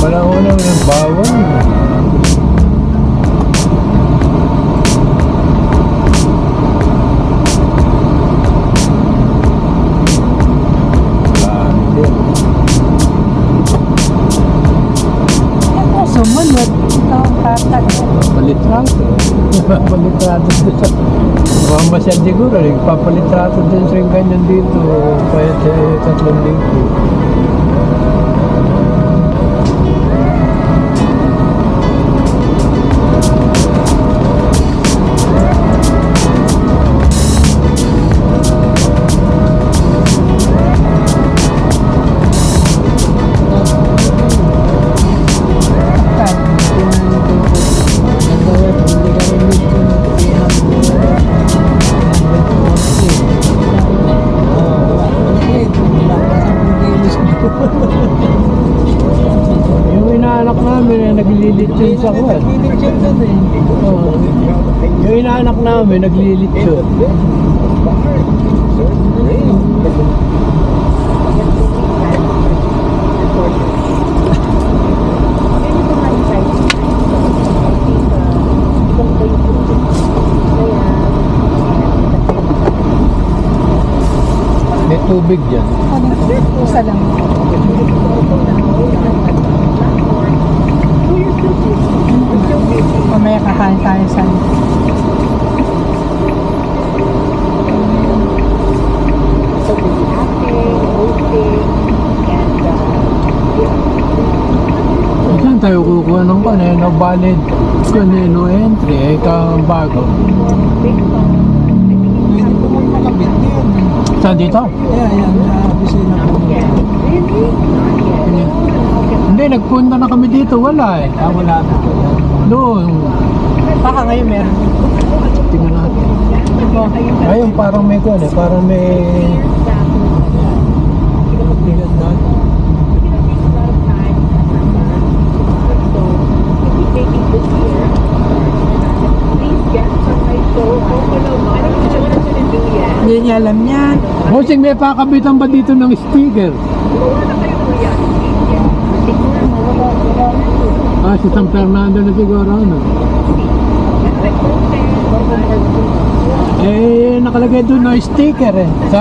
Malawala ng bawang. Sumunod, ito ang tatag. Palitrato. Palitrato dito sa... Mamasyal siguro, papalitrato din sa ganyan dito. Kaya sa 3,000. Yung inaanak namin na naglilitsyon sa kwan. Yung inaanak namin naglilitsyon. May tubig dyan. Isa lang. Mamaya kakain tayo sa Saan tayo kukuha ng no valid no entry, bago. Saan dito? Hindi, nagpunta na kami dito, wala eh. Wala na. Doon. baka ngayon meron. Tingnan natin. Ayun, parang may kuwan eh, parang may... Hindi niya alam yan. Bossing, may pakabitan ba dito ng sticker? Si San Fernando na siguro, ano? Nakalagay doon no sticker eh. Sa...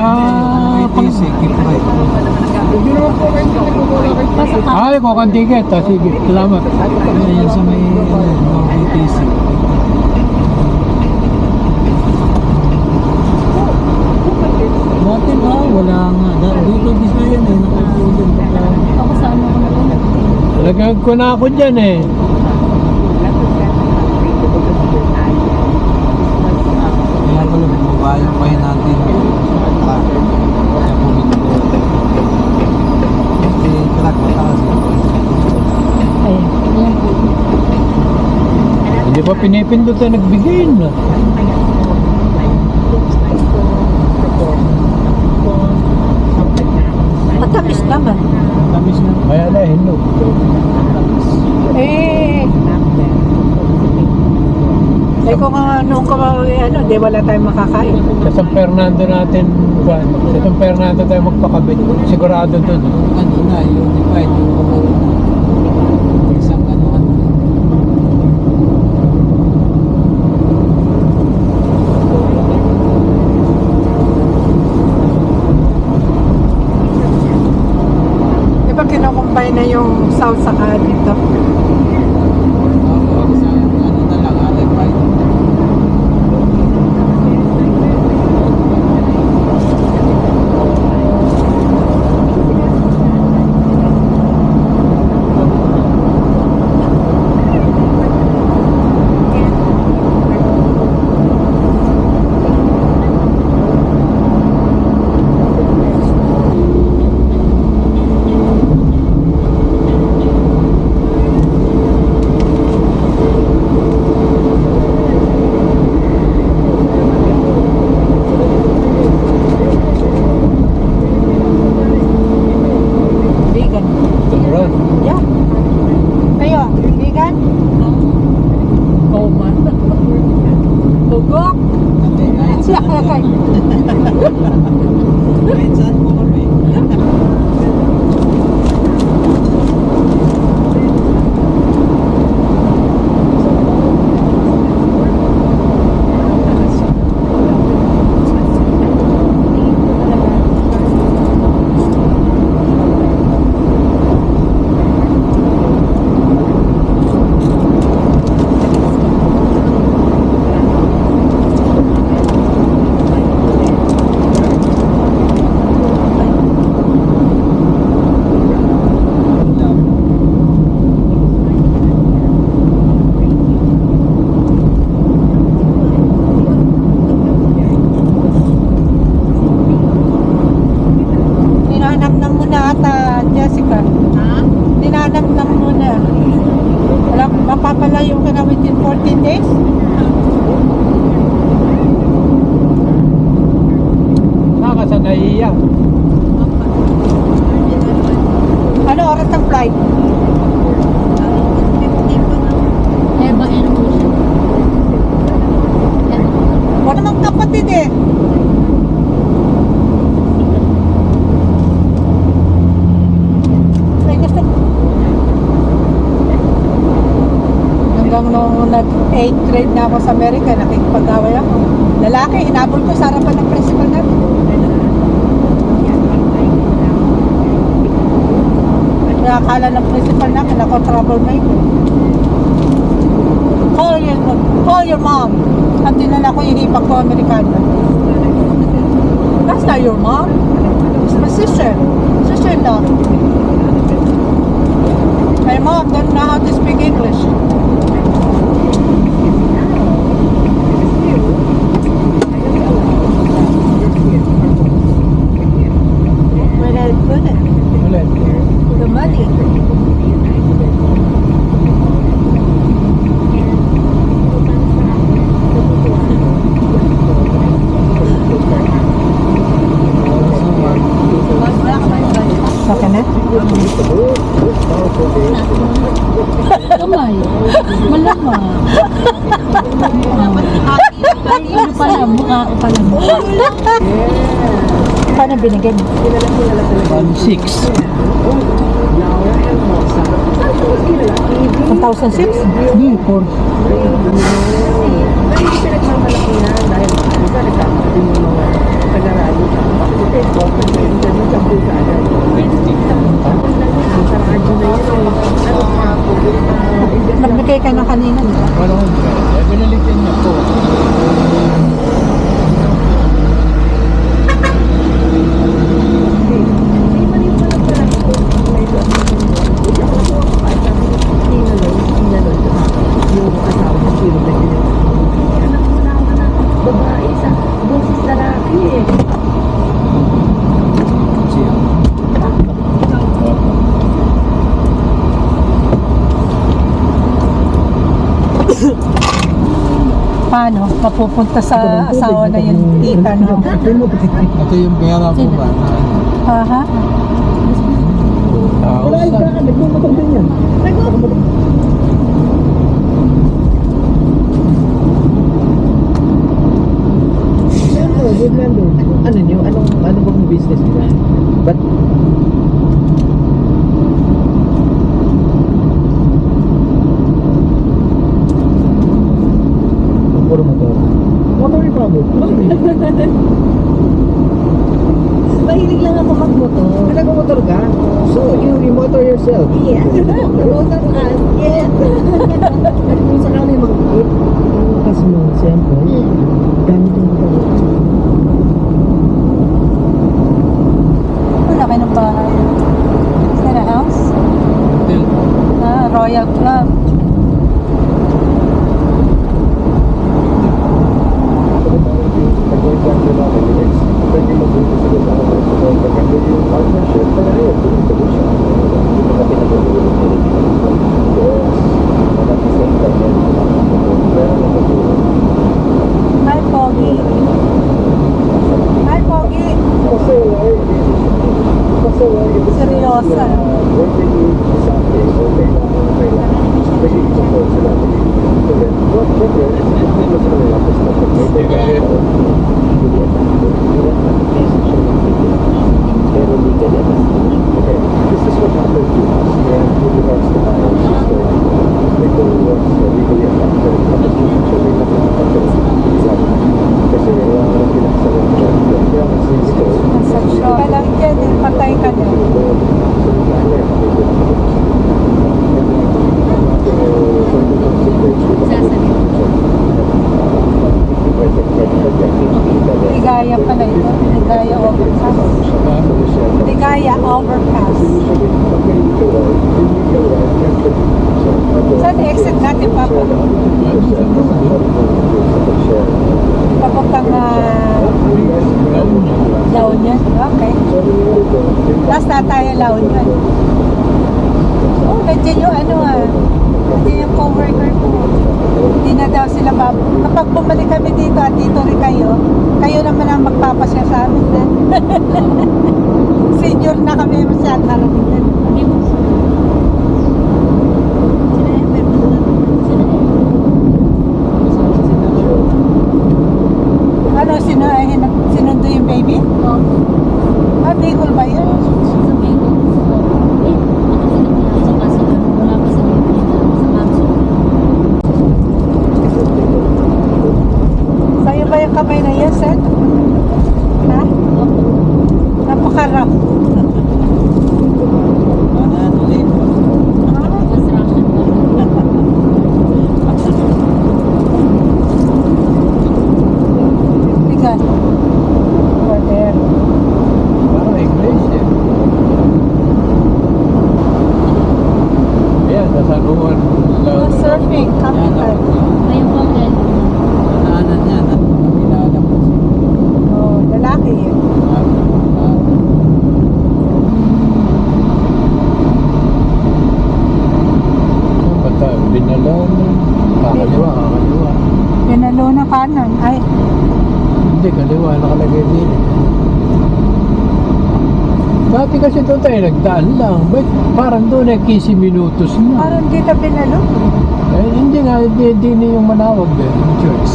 Ay, kokang ticket. Sige, salamat. Yan sa may BTC. Dati ba? Wala nga. Dito bisa yan eh. Nakapulong pa. Ako saan ako na rin. Lagag ko na ako dyan eh. Kaya pala, mabayo pa yun natin. Kaya pumunta ko. Kasi track mataas. Ayun. Hindi pa pinipindot na nagbigay na. Matamis naman. Tamis na. Kaya na, hinog. Kung noong di wala tayong makakain. Sa San Fernando natin, sa San Fernando tayo magpakabit. Sigurado doon. Ano na, unified. Isang ano. Di ba kinukumpay na yung south saka dito? Manamnam muna. Wala, mapapalayo ka na within 14 days? Nakasanay yan. Ano oras ang flight? Eh, bakit mo siya? Wala namang kapatid eh. Ay, gusto hanggang nung nag-8th grade na ako sa Amerika, nakikipag-away ako. Lalaki, hinabol ko sa harapan ng principal namin. Kaya akala ng principal namin ako troublemaker. Call your mom. At dinala ko yung hipag ko Amerikano. That's not your mom. It's my sister. Sister-in-law. My mom don't know how to speak English. Where did I put it? Ulit. The money. Saka na? Kamay. Malama. Ano pala, mukha ko pala. Paano binigyan? 1,600. 1,006? Hindi, 4. Nagbigay ka na kanina, di ba? 100. Eh, binalikin niya po. Paano? Mapupunta sa asawa na yung tita, no? Ito yung pera po ba? Aha. 2,000. Ano nyo? Ano bang business nila? But puro motor. Motor yung problem. Mahilig lang ako magmotor. Nag-motor ka? So, you motor yourself? Yes. Motor us. Yes. Minsan ka may mag-eat. Kasi mo, siyempre, gamit yung motor. Ang laki ng bahay. Is that a house? Royal Club. Hi, Pogi. Hi, Pogi. Seryosa. This is what happened to us and with regards to my sister. Nicole was legally affected. So may affected. Kasi pinaksalan ko. Kaya mas Nicole. Conception. Kailan ka din, patay ka din. Ligaya pala ito. Ligaya Overpass. Ligaya Overpass. Saan exit natin, Papa? Papuntang La Union. Okay. Last na tayo La Union. Oh, nandiyan yung nandiyan yung coworker ko. Hindi na daw sila kapag bumalik kami dito at dito rin kayo naman ang magpapasya sa amin. Senior na kami masyad karamihan. Ano, sinundo yung baby? Bicol ba yun? Sa'yo ba yung kamay na yan, Seth? Ha? Napaka-rough. Ano ulit? Tigan. Over there. Parang English eh. Ayan, nasa Ruan. Oh, surfing, capital. Naanan niya. Kilala ko. Oh, lalaki yun. Bata, binalon. Kakaliwa. Pinalo na kanan. Ay, Hindi, kaliwa. Nakalagay din. Dati kasi doon tayo nagdaan lang. Ba't parang doon ay 15 minutos na. parang dito pinalo. Eh, hindi nga, hindi na yung manawag din. Yung church.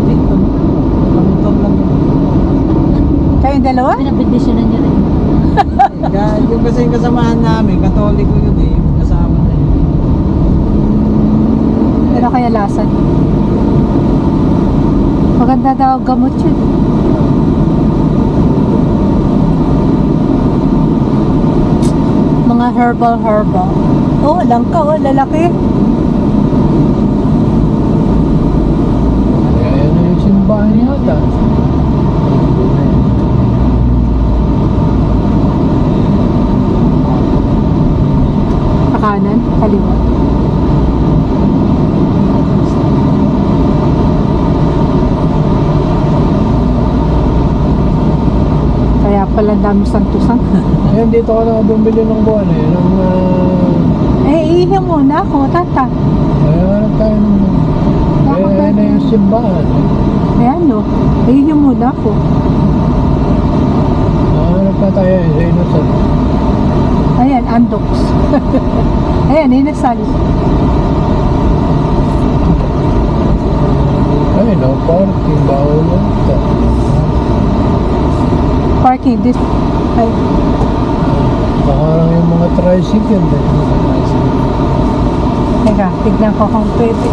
Dito. Kamutor lang yun. Kayong dalawa? Pinabindisyonan niya rin. Yung kasi yung kasamahan namin, Katoliko yun eh. Yung kasama na yun. Pero kaya lasan. Maganda daw gamot yun. Mga herbal. Oh, langka, lalaki. Kaya yan na yung simbahan yata. Kanan, kaliwa. Kaya pala dami santusan. Ayan, dito ka na bumili ng buwan eh. Ihi muna ako, tata. Hanap tayo ng... Ayan na yung simbahan. Ayan no, ihi muna ako. Hanap na tayo sa Innocent. Ayan, Andox. Ayan, inasal. Ay, no parking. Bawal lang ito. Parking, this. Ay, Baka lang yung mga tricycle. teka, tignan ko kung pwede.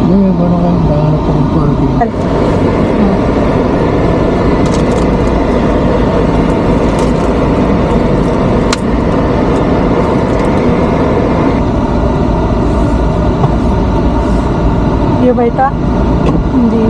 Hindi, paano kayo hanap ng parking? Di ba ito? Hindi.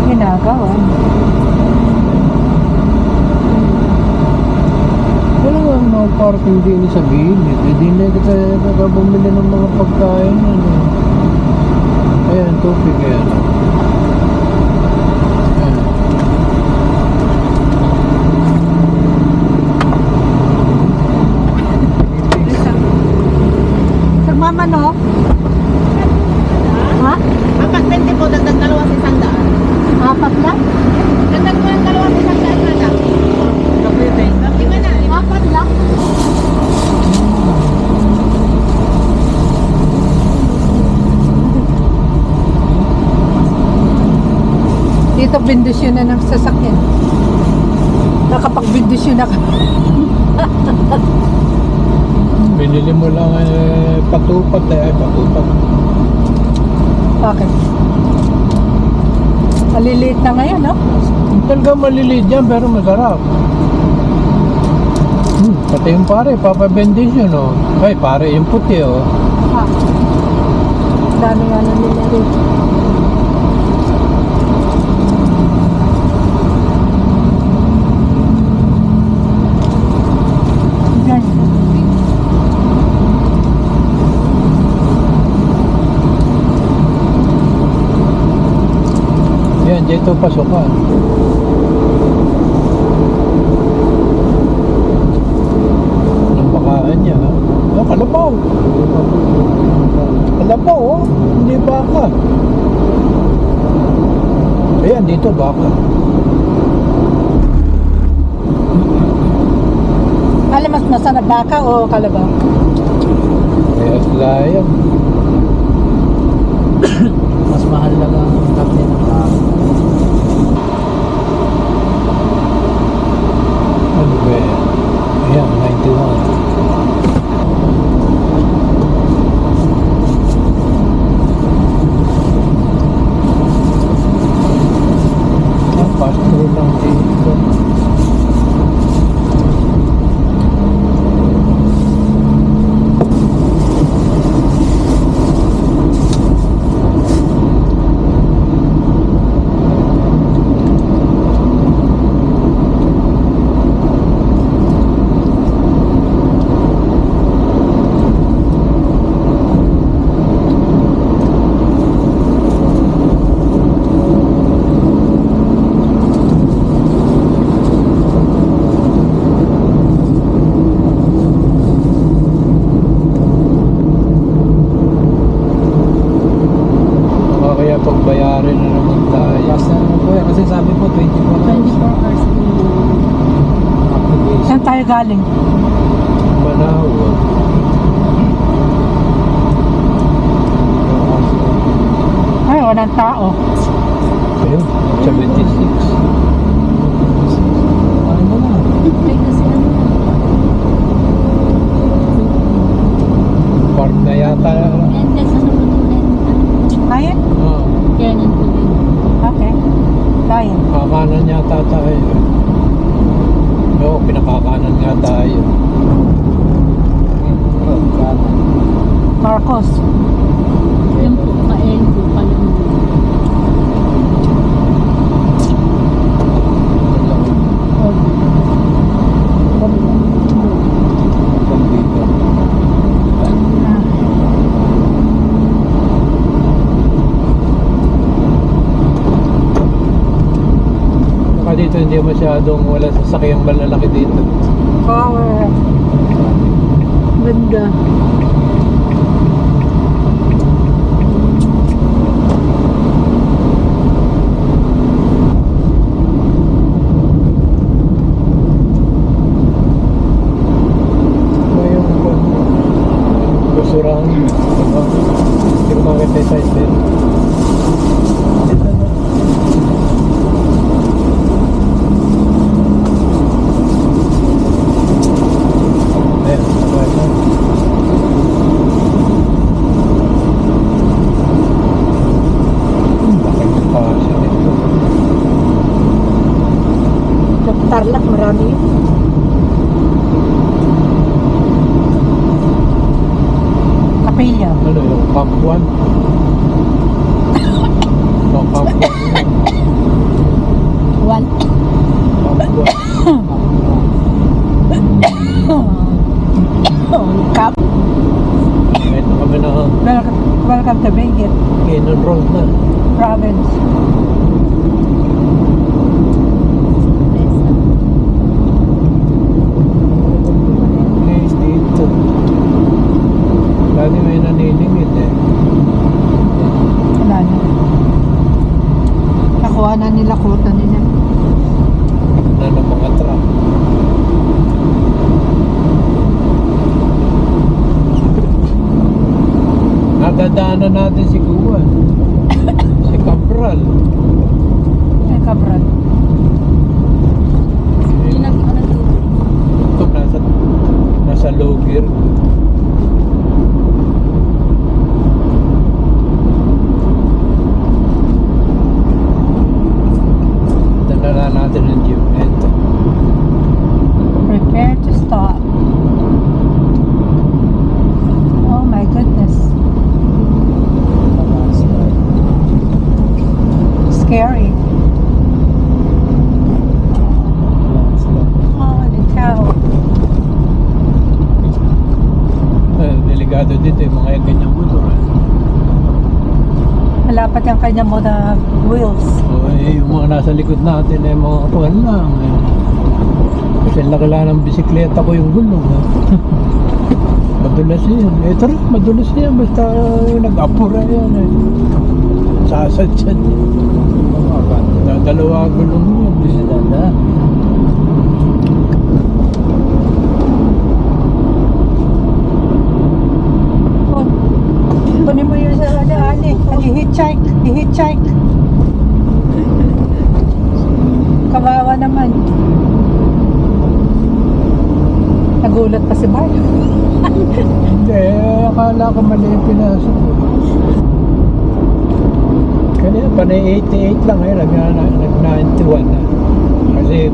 Ginagawa. Wala nga no parking din sa gilid. Hindi na kita bumili ng mga pagkain. Ayan, tubig yan. Ayan. Sir Mama, no? Ha? Apat 20 po, dagdag dalawa sa isang daan. Apat lang? Dagdag mo ng dalawa sa isang daan, madam. Lima na. Apat lang? Dito bindisyon na ng sasakyan. Nakapagbindisyon na ka. May binili mo lang patupat ay patupat. Bakit? Maliliit na ngayon, no? Talaga maliliit yan pero masarap. Pati yung pare, Papa Bendition, oh. Ay, pare, yung puti, oh. Ah. Dami nga na nila rin. Ganyan. Yan, dito pasukan. Anong bakaan niya, ha? Ah, kalabaw. Kalabaw, oh. Hindi baka. Ayan, dito baka. Alam, mas masarap baka o kalabaw? Kaya sila yan. Mas mahal lang ang karne ng tao. Ano ba yan? Ayan, 91. Pass through lang dito. Kaya pagbayarin na naman tayo. Basta naman po yan. Kasi sabi po 24 hours. 24 hours. Activation. Saan tayo galing? Manawa. Ay, walang tao. Ayun, 76. Ano mo na? Ay, kasi ano. Park na yata. And then, ano po din? Ayun? Oh, Yan ang tubig. Okay. Lain. kakanan yata tayo. No, pinakakanan nga tayo. Marcos. Yan po, kain po pala. Saka dito hindi masyadong wala sasakyang malalaki dito. Oh, ganda. Ngayong basurahan. Hindi ko makita yung size din. Dito na. Ayan, sabay na. Bakit yung pasya nito? Sa Tarlac, marami yun. Kapilya. Ano yung Camp 1? No, Camp 1 yun. One. Camp 1. Cup. Ito kami na Welcome to Benguet Cannon Road na. Province. Guys, dito. Dati may naniningit eh. Wala na. Nakuha na nila kota nila. Na ng mga truck. Nadadaanan natin si Kuwan. Si Cabral. Ay, Cabral. Yung nag-ano dito. Ito nasa Logir. lumalapat yung kanya mo na wheels. O yung mga nasa likod natin ay mga kuwan lang. Kasi laki lang ng bisikleta ko yung gulong. Madulas yan. Ito rin, madulas yan. Basta nag-apura yan. Sasad yan. Dalawa gulong yan. Bisidada. Kunin mo yun sa ali. I-hitchhike. I-hitchhike. Kawawa naman. Nagulat pa si Bart. Hindi, akala ko mali yung pinasok ko. Kanina, panay 88 lang nag-91 na. Kasi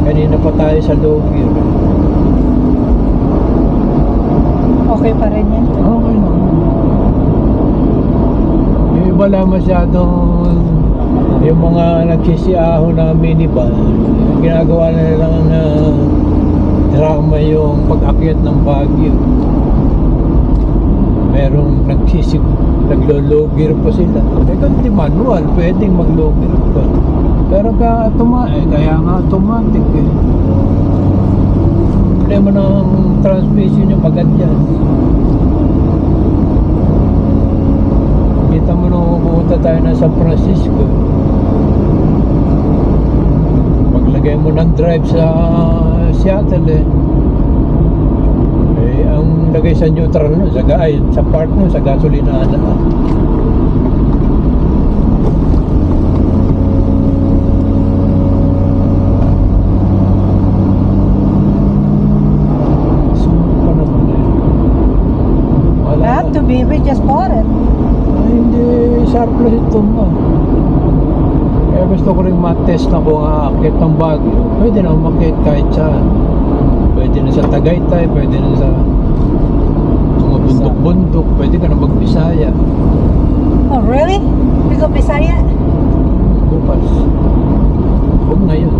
kanina pa tayo sa low gear. Okay pa rin yan. Okay lang. Yung iba lang masyadong yung mga nagsisiaho na minivan, ginagawa na lang na drama yung pag-akyat ng Baguio. Merong naglo-low gear pa sila. Teka, di manual, pwedeng mag-low gear pa. Pero kaya nga automatic eh. Problema ng transmission yung bagat yan. Kita mo nung pumunta tayo na San Francisco, paglagay mo ng drive sa Seattle ang lagay sa neutral no, sa part no, sa gasolina na. Have to be, we just bought it. Ay, hindi surplus ito mo. Kaya gusto ko rin matest na kung aakyat ng Baguio. Pwede na umakyat kahit saan. Pwede na sa Tagaytay, pwede na sa mga bundok-bundok, pwede ka na mag-Bisaya. Oh, really? We go Bisaya? Bukas. Huwag ngayon.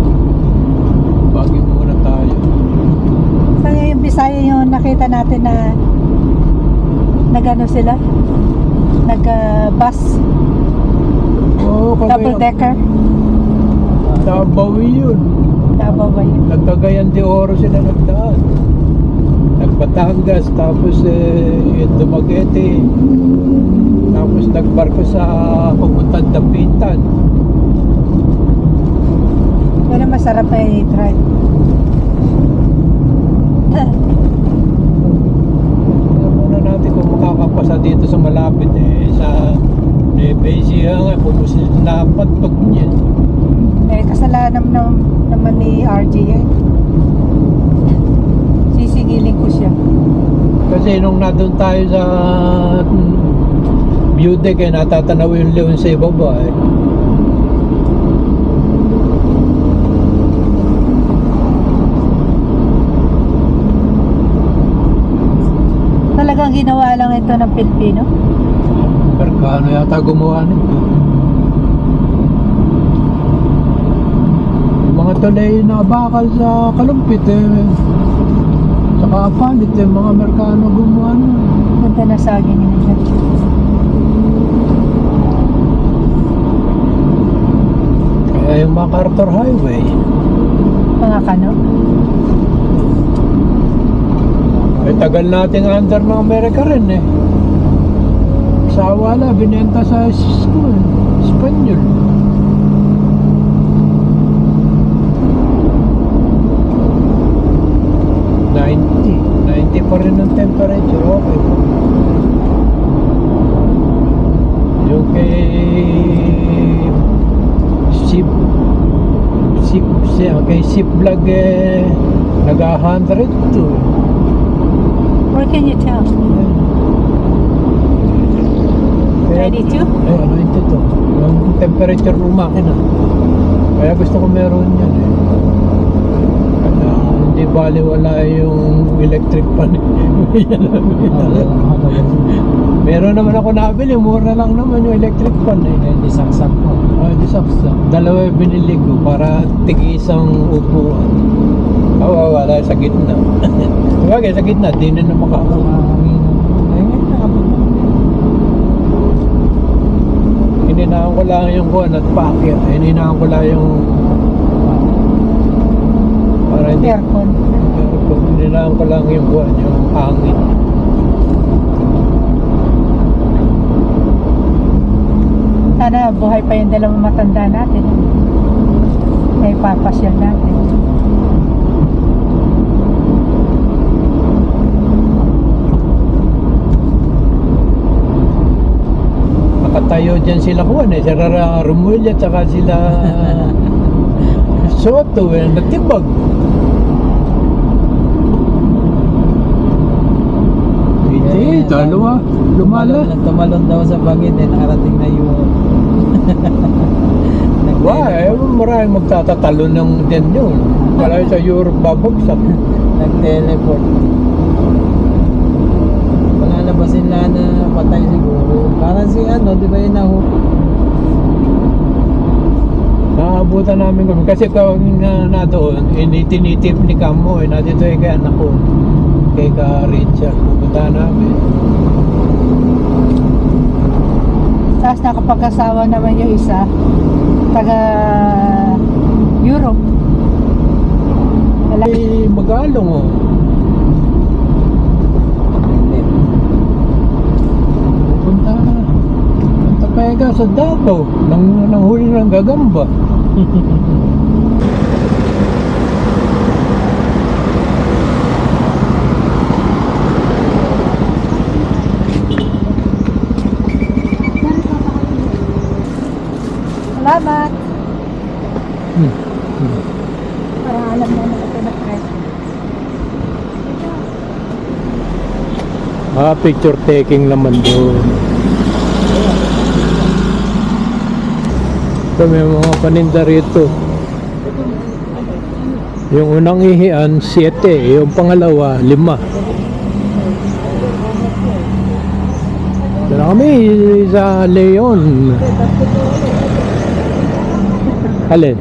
Baguio muna tayo. Kaya yung Bisaya yung nakita natin na nag-ano sila? Nag-bus? Oo, Double decker? Davao yun. Davao ba yun? Nagcagayan de Oro sila nagdaan. Nagbatangas, tapos yung Dumaguete. Tapos nagbarko sa papuntang Dapitan. Pero masarap ay drive. Tingnan muna natin kung makakapasa dito sa malapit sa Nevesia nga, pumusin na patpag niya. Kasalanan naman ni RJ yan. Sisigilin ko siya. Kasi nung nandun tayo sa view deck natatanaw yung leon sa ibaba Talagang ginawa lang ito ng Pilipino? Merkano yata gumawa nito. Yung mga tulay na bakal sa Kalumpit saka Apalit mga Merkano gumawa nun. Punta na saging nila. Kaya yung MacArthur Highway Mga kano? ay tagal nating under ng Amerika rin sa wala binenta sa school Espanyol. Pa rin ang temperature, okay. Yung kay Sip Vlog nag-100 to. Where can you tell? 92? 92? 92. Yung temperature ng makina. Kaya gusto ko meron yan Hindi bali wala yung electric pan. Meron naman ako nabili, mura lang naman yung electric pan Hindi saksak po. Hindi saksak. Dalawa yung binili ko para tig-isang upuan. Wala sa gitna. Bagay sa gitna, di na na makaupo. ko lang yung kuwan at paakyat. Hininahan ko lang yung para hindi Aircon. hininahan ko lang yung kuwan, yung hangin. Sana buhay pa yung dalawang matanda natin. May papasyal natin. Nakatayo dyan sila kuwan eh. Sila Romuald at saka sila Soto eh. Natibag. Hindi, dalawa. Lumala. Tumalon daw sa bangin eh, nakarating na yung Wah, maraming magtatatalo ng din yun. Kala sa Europe babagsak. nag-teleport. Palalabasin lang na patay siguro. Parang si ano, di ba yun ako? Naabutan namin kami. Kasi kawag na doon, tinitinitip ni Kamo. Nandito kay anak ko. Kay ka Richard. Pupunta namin. Tapos nakapag-asawa naman yung isa. Taga Europe. Ay, Magalong oh. Punta Pega sa Davao. Nang huli ng gagamba. Salamat. Hmm. Para alam na ito na press. Picture taking naman doon. Ito may mga paninda rito. Yung unang ihian, 7. Yung pangalawa, 5. Dala kami sa Leon. Alin?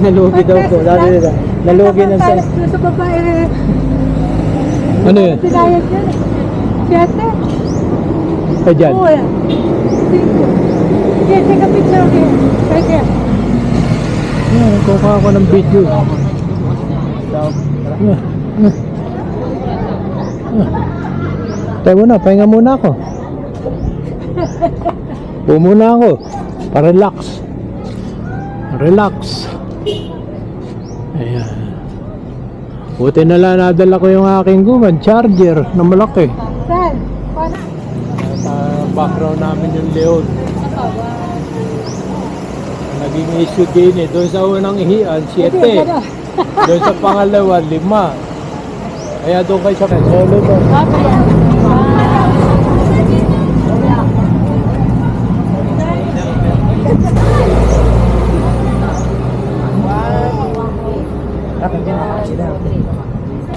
Nalugi daw po. Nalugi ng sa... Sa babae. Ano yun? Pinayag yan. Siyete. Ay, dyan. Oo yan. Sige, take a picture of it. Right here. Kukuha ako ng video. Tayo muna, pahinga muna ako. Muna ako. Pa-relax. Relax. Ayan. Buti na lang nadala ko yung aking guman, charger na malaki. Saan? Paano? Sa background namin yung Leon. Naging issue din eh. Doon sa unang ihian, 7. Doon sa pangalawa, 5. Kaya doon kayo sa solo doon.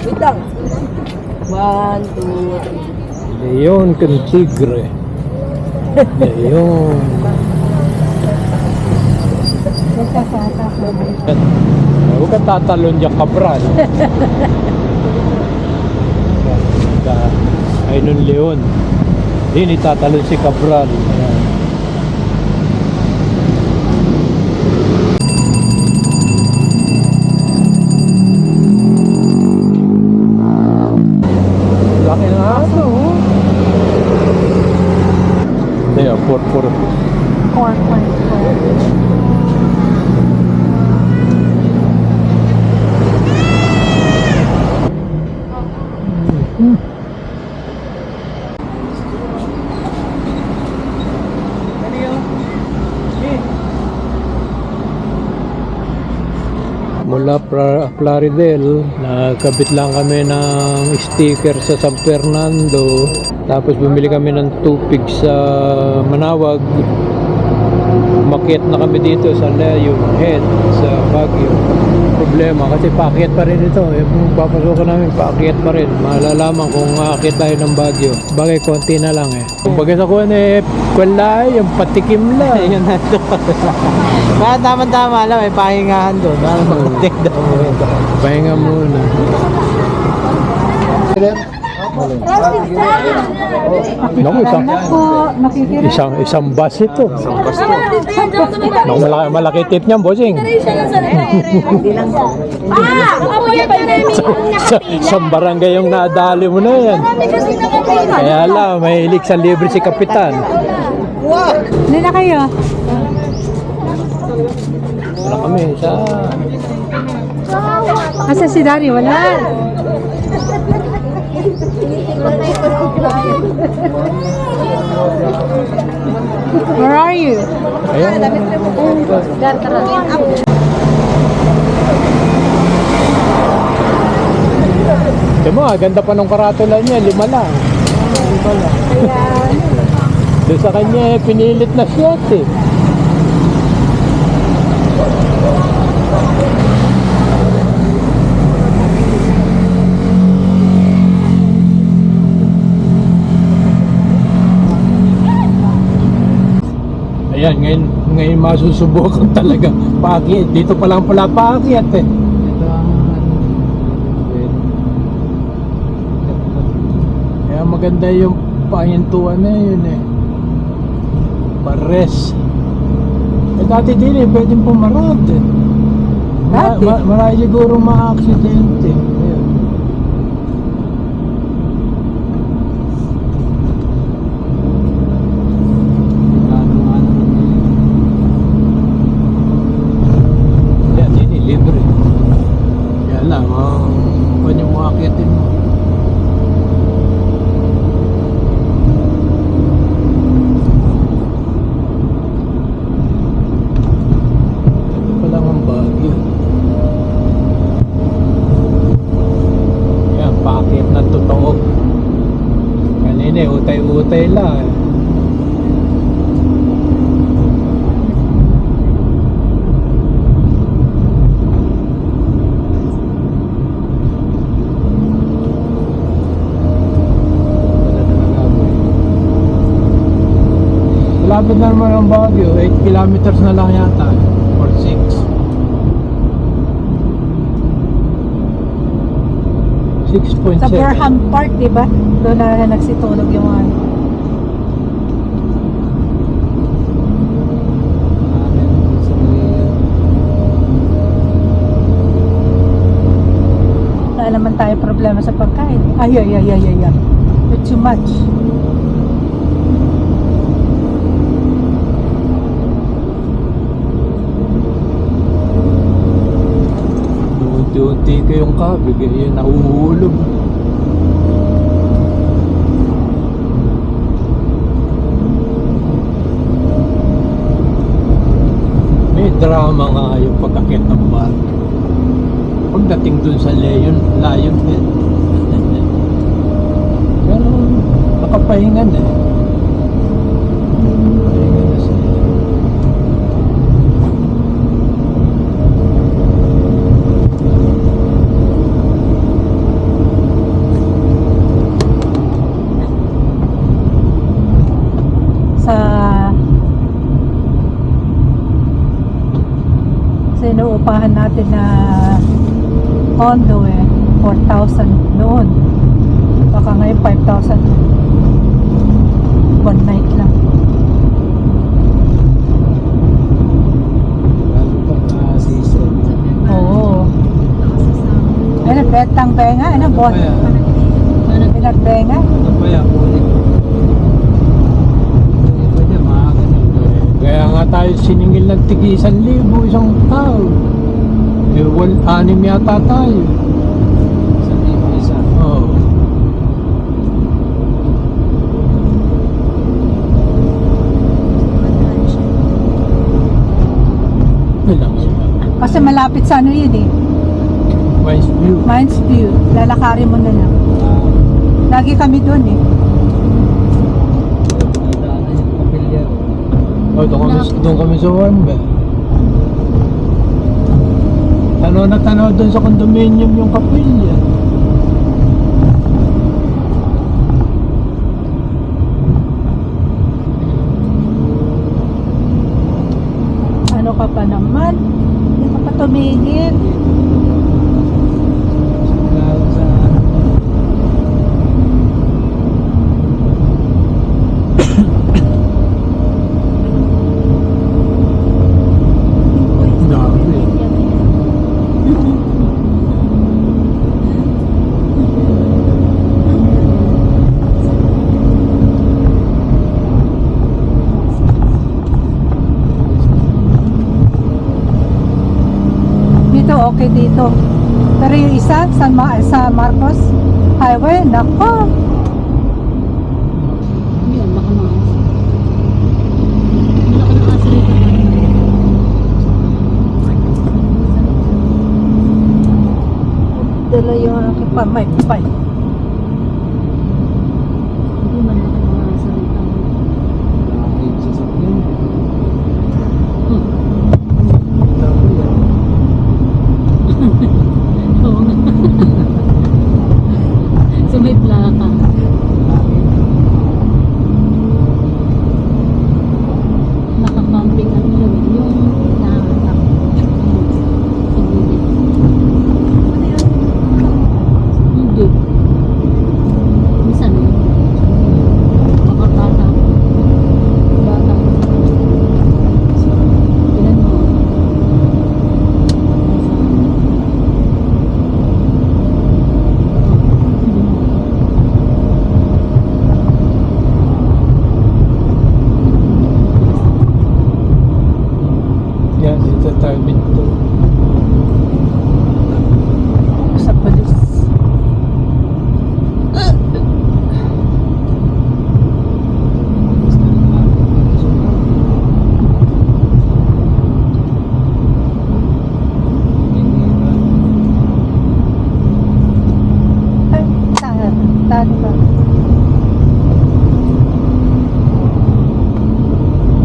Wait lang. 1, 2, 3. Leon con Tigre. Leon. Huwag ka tatalon dyan, kabral. Ayun yung Leon. Hindi tatalon si Cabral. Ayan. Laki na aso. Ayan, 4-4. 4.4. Mula Plaridel, nagkabit lang kami ng sticker sa San Fernando. Tapos bumili kami ng tupig sa Manawag. Umakyat na kami dito sa Leon Head sa Baguio. Problema kasi paakyat pa rin ito. Yung papasukan namin, paakyat pa rin. Malalaman kung aakyat tayo ng Baguio. Bagay, konti na lang eh. Kung bagay sa kuwan eh, kulay, yung patikim lang. Ayun na ito. Kaya tama-tama lang, may pahingahan doon. Parang makating daw mo ito. Pahinga muna. Naku, isang bus ito. Naku, malaki tip niyan, bossing. Isang barangay yung nadali mo na yan. Kaya lang, may hilig sa libre si Kapitan. Hindi na kayo. Wala kami sa... Asa si Dari? Wala. Where are you? Ayan. Diyan mo, ganda pa nung karatula niya, 5 lang. 5 lang. Doon sa kanya, pinilit na siya eh. Ayan, ngayon masusubukan talaga. Paakyat, dito pa lang pala paakyat eh. Ito ang Kaya maganda yung pahintuan na yun eh. Pares. Eh dati din eh, pwedeng pumarad eh. Dati? Marami siguro ma-aksidente. Ayun. Yan, din eh, libre. Kaya lang, kung yung makakyatin mo. Ito pa lang ang Baguio. Yan, paakyat na totoo. Kanina eh, utay-utay lang eh. Malapit na naman ang Baguio, 8 kilometers na lang yata or 6. Sa 6.7. Burham Park, di ba? Doon na nagsitulog yung ano. Wala naman tayo problema sa pagkain. Ay. It's too much. Unti-unti ko yung kabig, yun nahuhulog. May drama nga yung pagkakit ng bag. Pagdating dun sa Lion Head. Pero nakapahingan eh. Pahingan na siya. Sa inuupahan natin na condo eh, 4,000 noon. Baka ngayon 5,000 one night lang. Lalo pang season. Oo. Ay, nagbetang benga. Ano, bot? Pinagbenga. Ito pa yan, kunin ko. Hindi pwede, makakaganyan. Kaya nga tayo siningil ng tigi 1,000 isang tao. Eh, 6 yata tayo. Sa isa. Oo. Ilang sila? Kasi malapit sa ano yun eh. Wise view. Mines View. Lalakarin mo na lang. Lagi kami doon eh. Nadaanan yung kapilya. Oh, doon kami sa Warmbe. Tanaw na tanaw doon sa condominium yung kapilya. Ano ka pa naman? Hindi ka pa tumingin. Lalo sa okay dito. Pero yung isa, sa Marcos Highway, nako. Yun, baka mga aso. Wala ka ng aso rito. Dala yung aking pamaypay. Hindi man laki ng mga aso rito. Laki yung sasakyan. Hmm. Laki yan. Oo nga. So may plaka. Naka-camping ano yun, yung nahanap. Sa gilid. Hindi. Minsan yun. Makakata. Bata. Ilan mo? Yan, dito tayo dito. Sa polis. Ay, saan ba?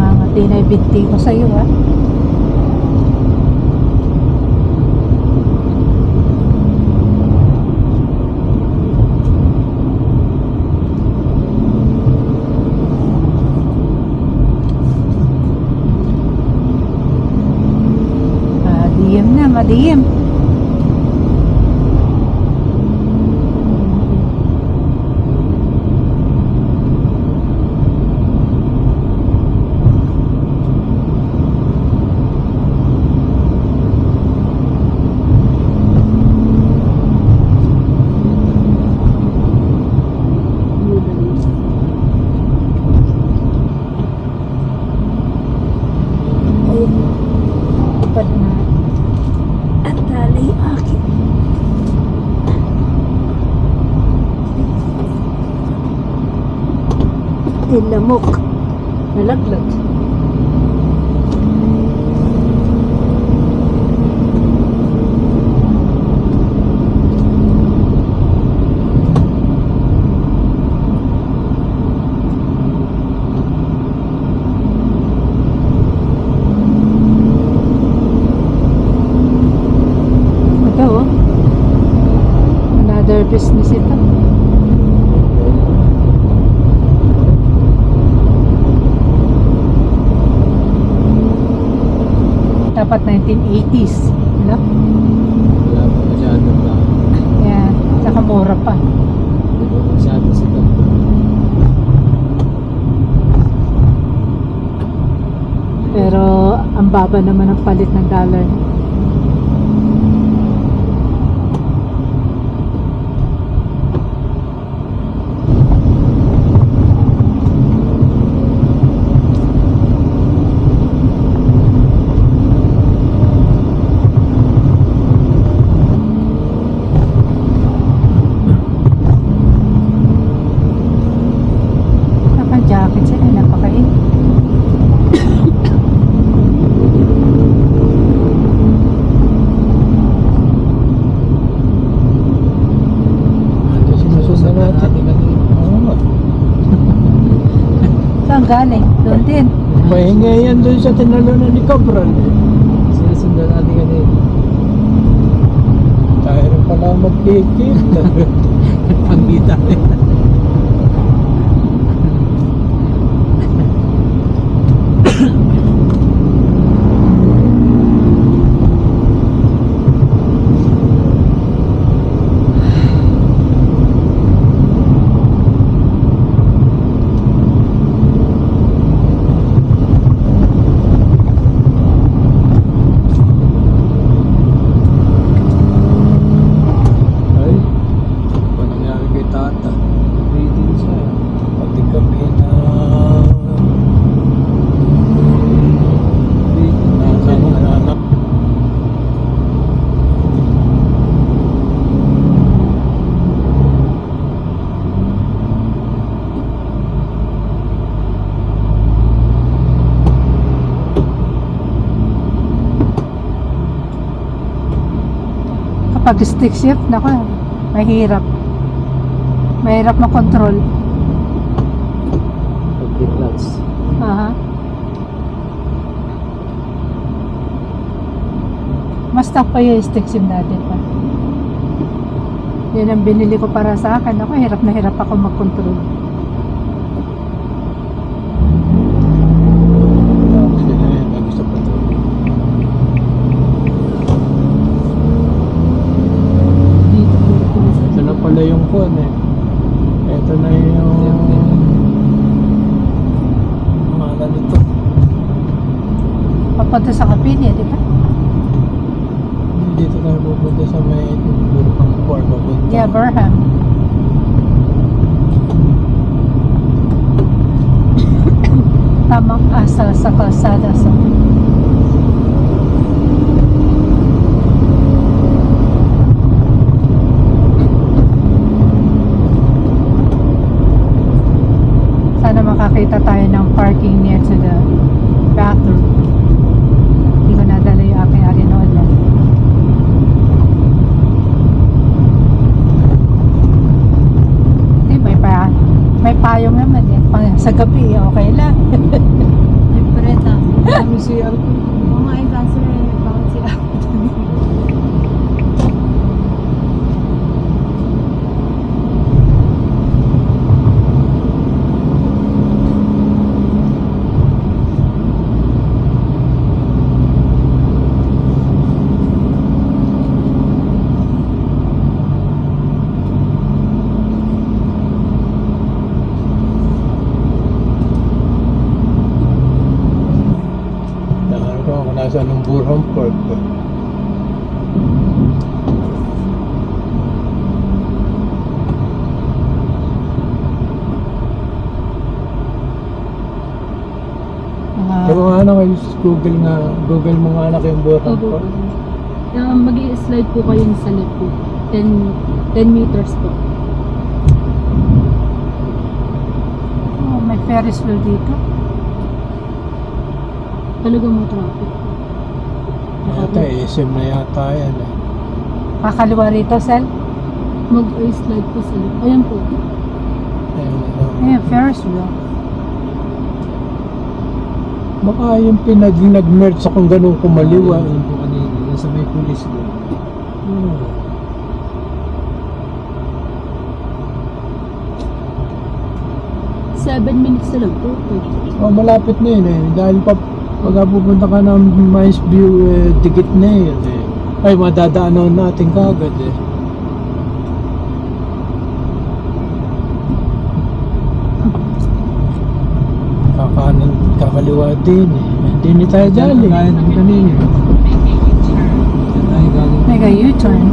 Mga tinay binti ko sa'yo, ha? Madiem na, madiem. Ay, ipad na. At tali akin. Ay, lamok. Nalaglag. Ito, oh. Another business ito. Dapat 1980s. Wala? Wala pa masyado pa. Yan. Saka mura pa. Hindi pa masyado sila. Pero ang baba naman ang palit ng dollar. Naka-jacket sila, napakain. Ito sinusundan natin. Oo nga. Saan galing? Doon din. Maingay yan doon sa tinalunan ni Cabral. Sinusundan natin kanina. Tayo rin pala magkikip. Panggita nila. Ay, Ano nangyari kay Tata? Pag stick shift, nako, mahirap. Mahirap makontrol. Pag-clutch. Aha. Mas tough pa yung stick shift natin pa. Yan ang binili ko para sa akin. Ako, hirap na hirap ako mag-control. Sila yan, may gusto pa to. Ito na pala yung phone eh. Ito na yung mga nito. Papunta sa Kapinya, di ba? Dito tayo pupunta sa may Burpang Port. Papunta. Yeah, Burham. Tamang asal sa kalsada sa sana makakita tayo ng parking near to the bathroom. Hindi ko nadala yung aking arinola. Hindi, may payong naman eh. Sa gabi, okay lang. Siyempre na. Kami si Arto. Mga i-cancel bakit sila. Nahan ko kung nasa nung Burham Port. Kaya mga anak, Google mo nga anak yung Burham Opo. Port. Mag-i-slide po kayo sa left po. 10 meters po. Oh, may Ferris wheel dito. Talagang mo traffic po. Yata, SM na yata yan eh. Kakaliwa rito, Sel. Mag-i-slide po sa left. Ayan po. Ayun, ano. Ayan, Ferris wheel. Baka yung nag-merge sa kung ganun kumaliwa. Ayun po kanina. Nasa may pulis doon. Hmm. Seven minutes na lang po. Oh, malapit na yun eh. Dahil pag pupunta ka ng Mines View, dikit na yun eh. Ay, madadaanan natin kagad eh. Kakaliwa din eh. Hindi tayo dali. Kaya ng kanina. Diyan tayo galing. Mega U-turn.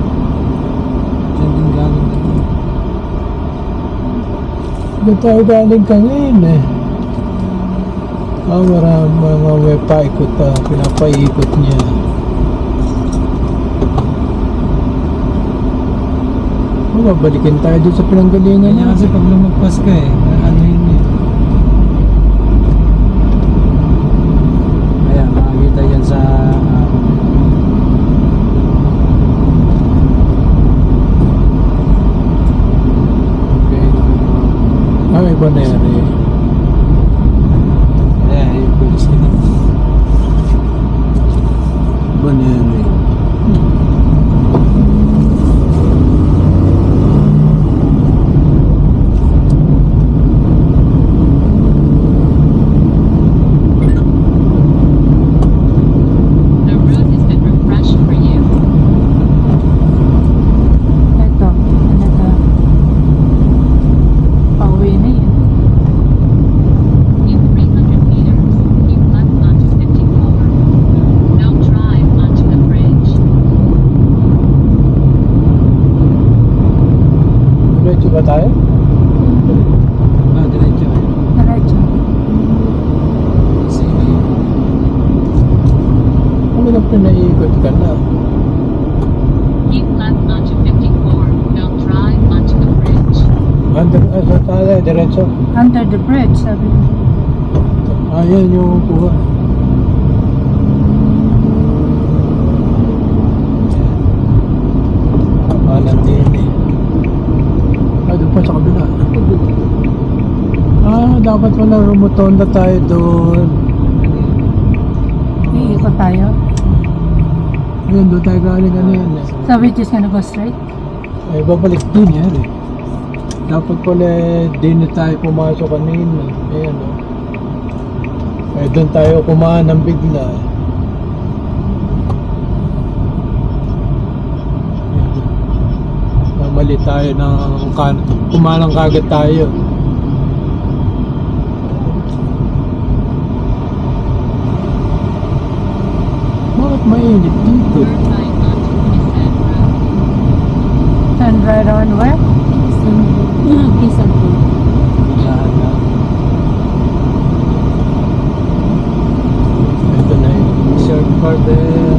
Diyan din galing kanina. Hindi tayo galing ka ngayon eh. Marami mga may paikot pinapaikot niya. Babalikin tayo doon sa pinanggalingan Kanya kasi pag lumagpas ka eh, ano yun eh. Ayan, makakita yan sa Okay. Iba na yan eh. ayan, yung pulis nila. Iba na yan eh. The route has been refreshed for you. Ito. Ano to? Pauwi na yun. In 300 meters, keep left onto 54. Now drive onto the bridge. Diretso ba tayo? Diretso eh. Diretso. Kasi Ano na pinaikot ka na? Keep left onto 54. Now drive onto the bridge. Sa tayo, diretso. Under the bridge, sabi niya. Ayan yung kuha. Dapat pala rumutonda tayo doon. Iikot tayo. Ayun, doon tayo galing ano yan eh. So we're just gonna go straight? Ay, babalik din yan eh. Dapat pala din na tayo pumasok kanina. Ayan o. Eh, doon tayo kumaan ng bigla. Mali tayo ng kumalang kagad tayo. Bakit mainit dito? Turn right onto Kisan Road. Turn right on where? Kisan Road. Yan na. Ito na yung Surf Garden.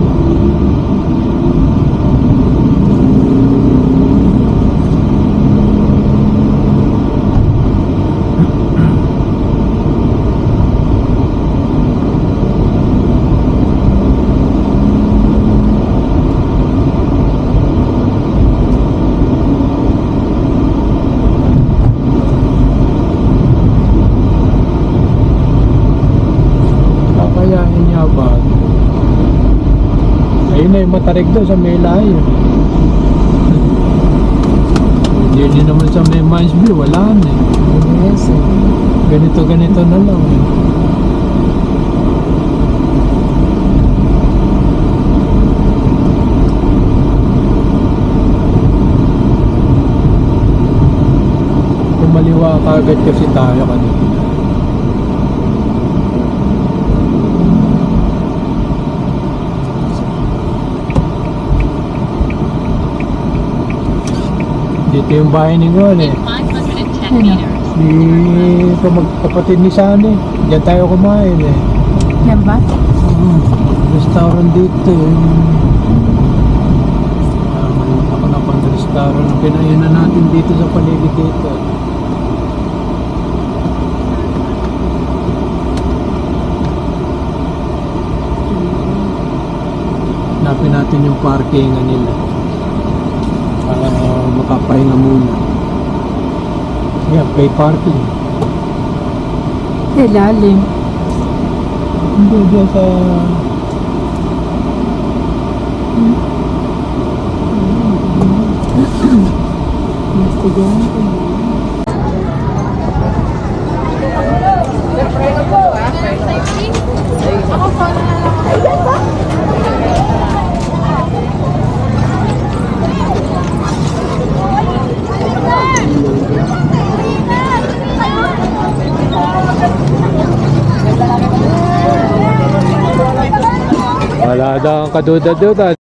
Kakayain niya ba? Ayun na yung matarik doon sa may layo. Hindi naman sa may Mines View, wala na eh. Yes. Ganito na lang eh. Kumaliwa kagad kasi tayo kanina. Dito yung bahay ni Gon eh. In 510 meters, Ito magkapatid ni Sani. Diyan tayo kumain eh. Yan ba? Restaurant dito yung maliit ako na pang restaurant ang pinainan natin dito sa paligid dito. Hanapin natin yung parkingan nila para makapahinga muna. Yan, pay parking. Ilalim. Hindi dyan sa... Wala daw ang kaduda-duda.